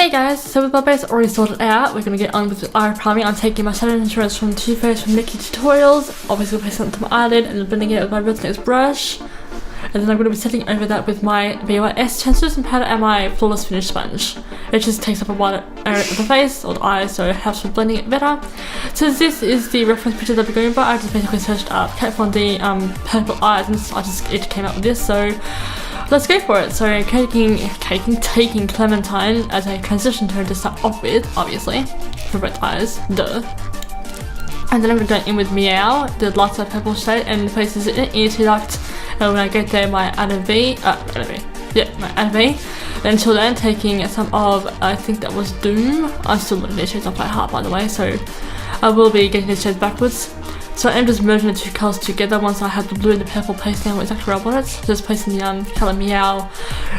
Hey guys, so with my base already sorted out, we're going to get on with the eye priming. I'm taking my Shadow Insurance from Too Faced from Nikki Tutorials, obviously placing it onto my eyelid and then blending it with my Red Snakes brush. And then I'm going to be setting over that with my BYS translucent powder and my Flawless Finish sponge. It just takes up a wider area of the face or the eye, so it helps with blending it better. So this is the reference picture that we're going by. I just basically searched up Cat Von D purple eyes and it came up with this, so let's go for it. So taking Clementine as a transition tone to start off with, obviously, for red eyes, duh. And then I'm going to go in with Meow, the light side purple shade, and the places it in ear to duct. And when I get there, my my V. Until then, taking some of, I think that was Doom. I'm still learning these shades off by heart, by the way, so I will be getting these shades backwards. So I am just merging the two colours together once I have the blue and the purple placed down exactly where I want it. Just placing the colour Meow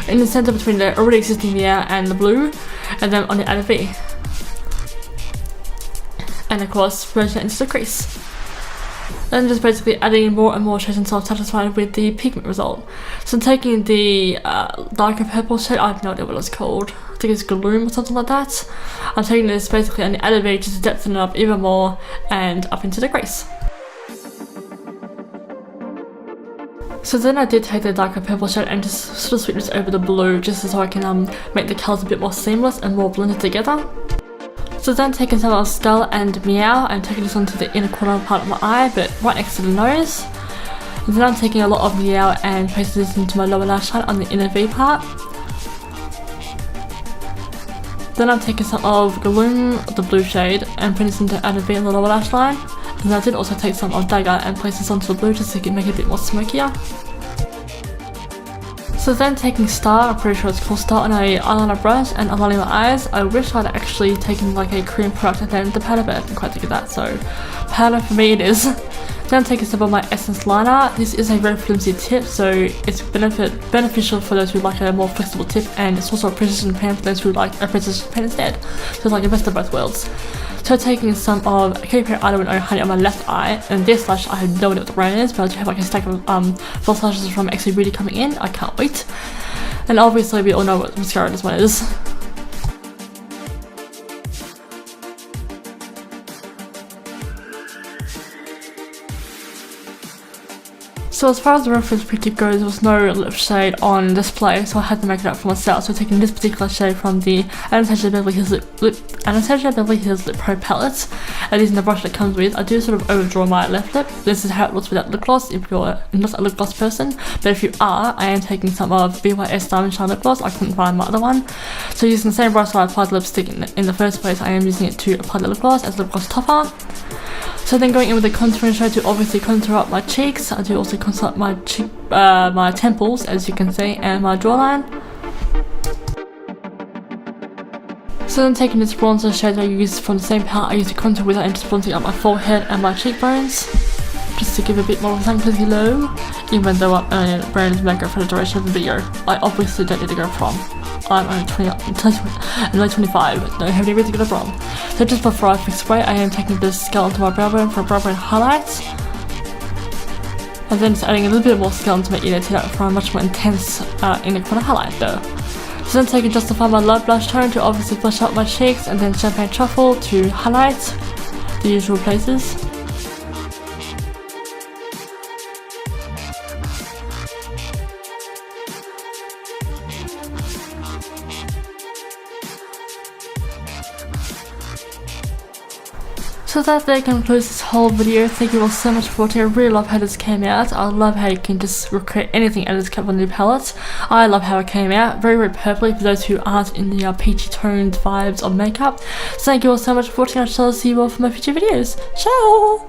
in the centre between the already existing Meow and the blue, and then on the outer V. And of course, merging it into the crease. Then just basically adding more and more shades until I'm satisfied with the pigment result. So I'm taking the darker purple shade, I have no idea what it's called. I think it's Gloom or something like that. I'm taking this basically on the outer V just to depthen it up even more and up into the crease. So then I did take the darker purple shade and just sort of sweep this over the blue just so I can make the colours a bit more seamless and more blended together. So then taking some of Skull and Meow and taking this onto the inner corner part of my eye, but right next to the nose. And then I'm taking a lot of Meow and placing this into my lower lash line on the inner V part. Then I'm taking some of Gloom, the blue shade, and putting this into outer V on the lower lash line. And then I did also take some of Dagger and place this onto the blue just to make it a bit more smokier. So then taking Star, I'm pretty sure it's called Star, on a eyeliner brush and aligning my eyes. I wish I'd actually taken like a cream product and then the powder, but I didn't quite think of that, so powder for me it is. Then I'm taking some of my Essence liner. This is a very flimsy tip, so it's beneficial for those who like a more flexible tip, and it's also a precision pen for those who like a precision pen instead. So it's like the best of both worlds. So taking some of Cur Pro Honey on my left eye, and this lash I have no idea what the brand is, but I do have like a stack of false lashes from XA Beauty coming in. I can't wait. And obviously we all know what mascara this one is. So as far as the reference picture goes, there was no lip shade on display, so I had to make it up for myself. So taking this particular shade from the Anastasia Beverly Hills Lip Pro palette, and using the brush that comes with, I do sort of overdraw my left lip. This is how it looks without lip gloss if you're not a lip gloss person, but if you are, I am taking some of BYS Diamond Shine lip gloss. I couldn't find my other one. So using the same brush that I applied the lipstick in the first place, I am using it to apply the lip gloss as lip gloss topper. So then going in with the contouring shade to obviously contour up my cheeks. I do also contour up my temples, as you can see, and my jawline. So then taking this bronzer shade I used from the same palette I used to contour with, and just bronzing up my forehead and my cheekbones, just to give a bit more of a thankless glow. Even though I'm only in brand makeup for the duration of the video, I obviously don't need to go prom. I'm only 25, don't have any reason to go to prom. So just before I fix away, I am taking this scale onto my brow bone for brow bone highlights. And then just adding a little bit more scale onto my inner tear for a much more intense inner corner highlight though. So then taking Justify my Love blush tone to obviously blush up my cheeks, and then Champagne Truffle to highlight the usual places. So that there concludes this whole video. Thank you all so much for watching. I really love how this came out. I love how you can just recreate anything out of this Kat Von D palette. I love how it came out. Very, very purpley for those who aren't in the peachy toned vibes of makeup. So thank you all so much for watching. I shall see you all for my future videos. Ciao!